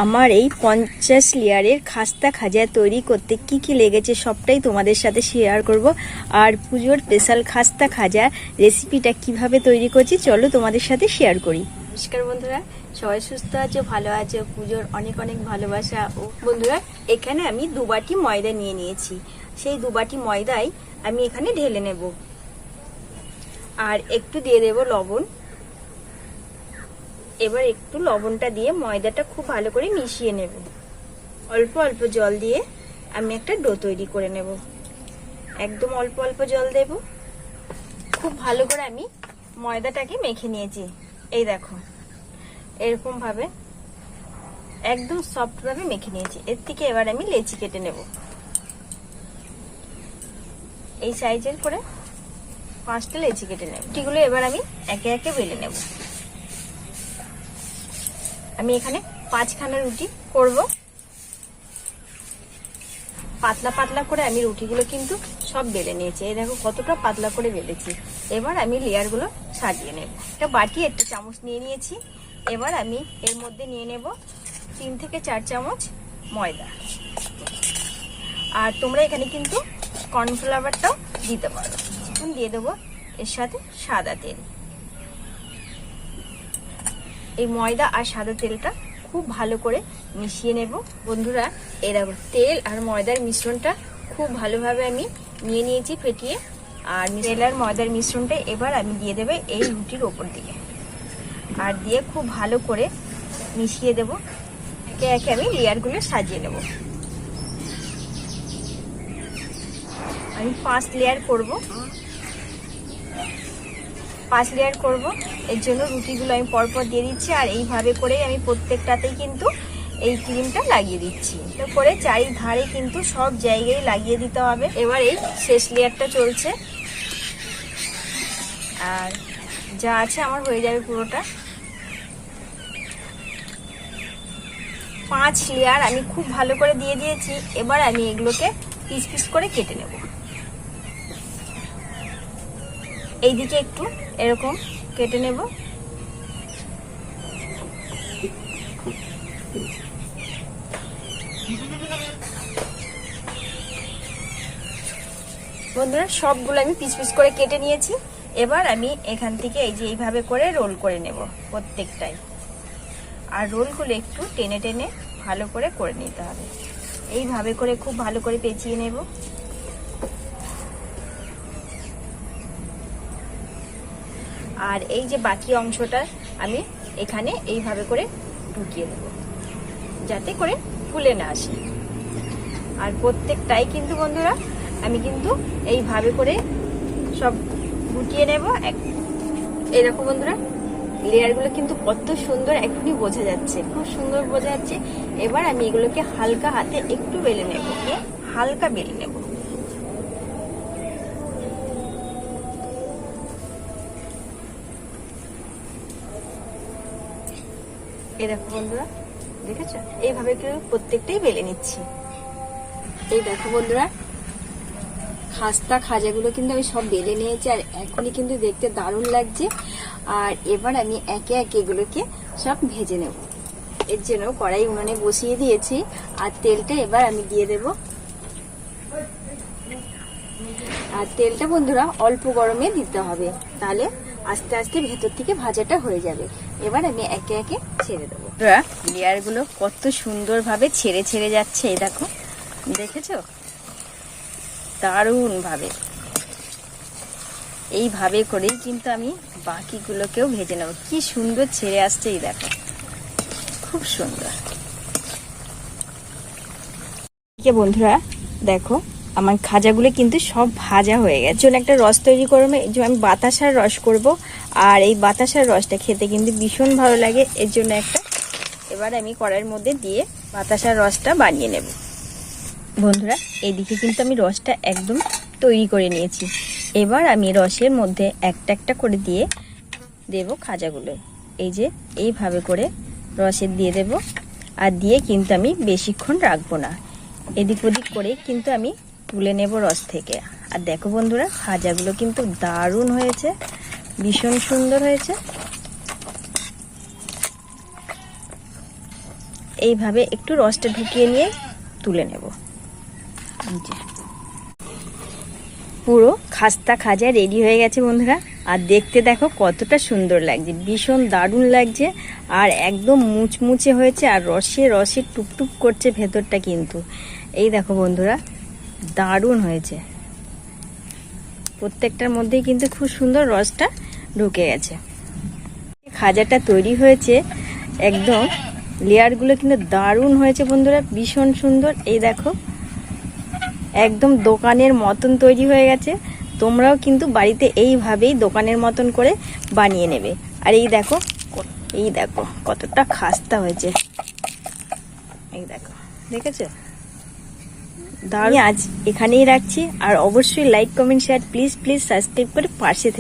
আমার এই 50 লেয়ারের খাস্তা খাজা তৈরি করতে কি কি লেগেছে সবটাই তোমাদের সাথে শেয়ার করব। আর পুজোর স্পেশাল খাস্তা খাজা রেসিপিটা কিভাবে তৈরি করছি চলো তোমাদের সাথে শেয়ার করি। নমস্কার বন্ধুরা, সবাই সুস্থ আছো, ভালো আছো, পুজোর অনেক অনেক ভালোবাসা। ও বন্ধুরা, এখানে আমি 2 বাটি ময়দা নিয়ে নিয়েছি। সেই 2 বাটি ময়দায় আমি এখানে ঢেলে নেব। আর একটু দিয়ে দেব লবণ। এবার একটু লবণটা দিয়ে ময়দাটা খুব ভালো করে মিশিয়ে নেব। অল্প অল্প জল দিয়ে আমি একটা ডো তৈরি করে নেব। একদম অল্প অল্প জল দেব। খুব ভালো করে আমি ময়দাটাকে মেখে নিয়েছি। এই দেখো, এরকম ভাবে একদম সফট ভাবে মেখে নিয়েছি। এর থেকে এবার আমি লেচি কেটে নেব। এই সাইজের করে 5টা লেচি কেটে নেব। এগুলো এবার আমি একে একে বেলে নেব। আমি এখানে 5খানা রুটি করব। পাতলা পাতলা করে আমি রুটিগুলো কিন্তু সব বেলে নিয়েছি। এই দেখো কতটা পাতলা করে বেলেছি। এবার আমি লেয়ারগুলো সাজিয়ে নেব। একটা বাটি একটা চামচ নিয়ে নিয়েছি। এবার আমি এর মধ্যে নিয়ে নেব 3 থেকে 4 চামচ ময়দা। আর তোমরা এখানে কিন্তু কর্নফ্লাওয়ারটাও দিতে পারো। এখন দিয়ে দেবো এর সাথে সাদা তেল। এই ময়দা আর সাদা তেলটা খুব ভালো করে মিশিয়ে নেব। বন্ধুরা, এই দেখো তেল আর ময়দার মিশ্রণটা খুব ভালোভাবে আমি নিয়ে নিয়েছি ফেটিয়ে। আর তেল আর ময়দার মিশ্রণটা এবার আমি দিয়ে দেবো এই রুটির ওপর দিকে। আর দিয়ে খুব ভালো করে মিশিয়ে দেব। একে একে আমি লেয়ারগুলো সাজিয়ে নেব। আমি 5 লেয়ার করব। 5 লেয়ার করব। এর জন্য রুটিগুলো আমি পরপর দিয়ে দিচ্ছি। আর এইভাবে করে আমি প্রত্যেকটাতেই কিন্তু এই ক্রিমটা লাগিয়ে দিচ্ছি। তো করে চারিধারে কিন্তু সব জায়গায় লাগিয়ে দিতে হবে। এবার এই শেষ লেয়ারটা চলছে। আর যা আছে আমার হয়ে যাবে পুরোটা। 5 লেয়ার আমি খুব ভালো করে দিয়ে দিয়েছি। এবার আমি এগুলোকে পিস পিস করে কেটে নেব। এইদিকে একটু এরকম কেটে নেব। বন্ধুরা, সবগুলো আমি পিস পিস করে কেটে নিয়েছি। এবার আমি এখান থেকে এই যে এইভাবে করে রোল করে নেব প্রত্যেকটাই। আর রোলগুলো একটু টেনে টেনে ভালো করে নিতে হবে। এইভাবে করে খুব ভালো করে পেঁচিয়ে নেব। আর এই যে বাকি অংশটা আমি এখানে এইভাবে করে ঢুকিয়ে দেব, যাতে করে ফুলে না আসে। আর প্রত্যেকটাই কিন্তু বন্ধুরা আমি কিন্তু এইভাবে করে সব গুটিয়ে নেব। এরকম বন্ধুরা, লেয়ারগুলো কিন্তু কত সুন্দর এখনই বোঝা যাচ্ছে, খুব সুন্দর বোঝা যাচ্ছে। এবার আমি এগুলোকে হালকা হাতে একটু বেলে নেব, হালকা বেলে নেব। এই দেখো বন্ধুরা, দেখেছো? এইভাবে প্রত্যেকটাই বেলে নিচ্ছি। এই দেখো বন্ধুরা, খাস্তা খাজাগুলো কিন্তু আমি সব বেলে নিয়েছি। আর এখনই কিন্তু দেখতে দারুণ লাগছে। আর এবার আমি একে একে এগুলোকে সব ভেজে নেব। এর জন্য কড়াই উনুনে বসিয়ে দিয়েছি। আর তেলটা এবার আমি দিয়ে দেব। আর তেলটা বন্ধুরা অল্প গরমে দিতে হবে, তাহলে আস্তে আস্তে ভেতর থেকে ভাজাটা হয়ে যাবে। এবার আমি একে একে ছেড়ে দেবো। লেয়ার গুলো কত সুন্দর ভাবে ছেড়ে ছেড়ে যাচ্ছে। এই দেখো, দেখেছো? দারুণ ভাবে এইভাবে করেই কিন্তু আমি বাকিগুলোকেও ভেজে নেব। কি সুন্দর ছেড়ে আসছে, এই দেখো, খুব সুন্দর। বন্ধুরা দেখো, আমার খাজাগুলো কিন্তু সব ভাজা হয়ে গেছে। জন্য একটা রস তৈরি করবো। এই জন্য আমি বাতাসার রস করব। আর এই বাতাসার রসটা খেতে কিন্তু ভীষণ ভালো লাগে। এর জন্য এবার আমি কড়াইয়ের মধ্যে দিয়ে বাতাসার রসটা বানিয়ে নেব। বন্ধুরা, এইদিকে কিন্তু আমি রসটা একদম তৈরি করে নিয়েছি। এবার আমি রসের মধ্যে একটা একটা করে দিয়ে দেব খাজাগুলো। এই যে এইভাবে করে রসের দিয়ে দেব। আর দিয়ে কিন্তু আমি বেশিক্ষণ রাখবো না। এদিক ওদিক করে কিন্তু আমি তুলে নেব রস থেকে। আর দেখো বন্ধুরা, খাজাগুলো কিন্তু দারুণ হয়েছে, ভীষণ সুন্দর হয়েছে। এইভাবে একটু রসটা ঢুকিয়ে নিয়ে তুলে নেব। পুরো খাস্তা খাজা রেডি হয়ে গেছে বন্ধুরা। আর দেখতে দেখো কতটা সুন্দর লাগছে, ভীষণ দারুণ লাগছে আর একদম মুচমুচে হয়েছে আর রসে রসে টুকটুক করছে ভেতরটা কিন্তু। এই দেখো বন্ধুরা, দারুণ হয়েছে। প্রত্যেকটার মধ্যেই কিন্তু খুব সুন্দর রসটা ঢুকে গেছে। খাজাটা তৈরি হয়েছে, একদম লেয়ারগুলো কিন্তু দারুণ হয়েছে বন্ধুরা, ভীষণ সুন্দর। এই দেখো একদম দোকানের মতন তৈরি হয়ে গেছে। তোমরাও কিন্তু বাড়িতে এইভাবেই দোকানের মতন করে বানিয়ে নেবে। আর এই দেখো কতটা খাস্তা হয়েছে। এই দেখো, দেখেছো? দারুণ। আজ এখানেই রাখছি। আর অবশ্যই like comment share please subscribe করে পাশে থেকে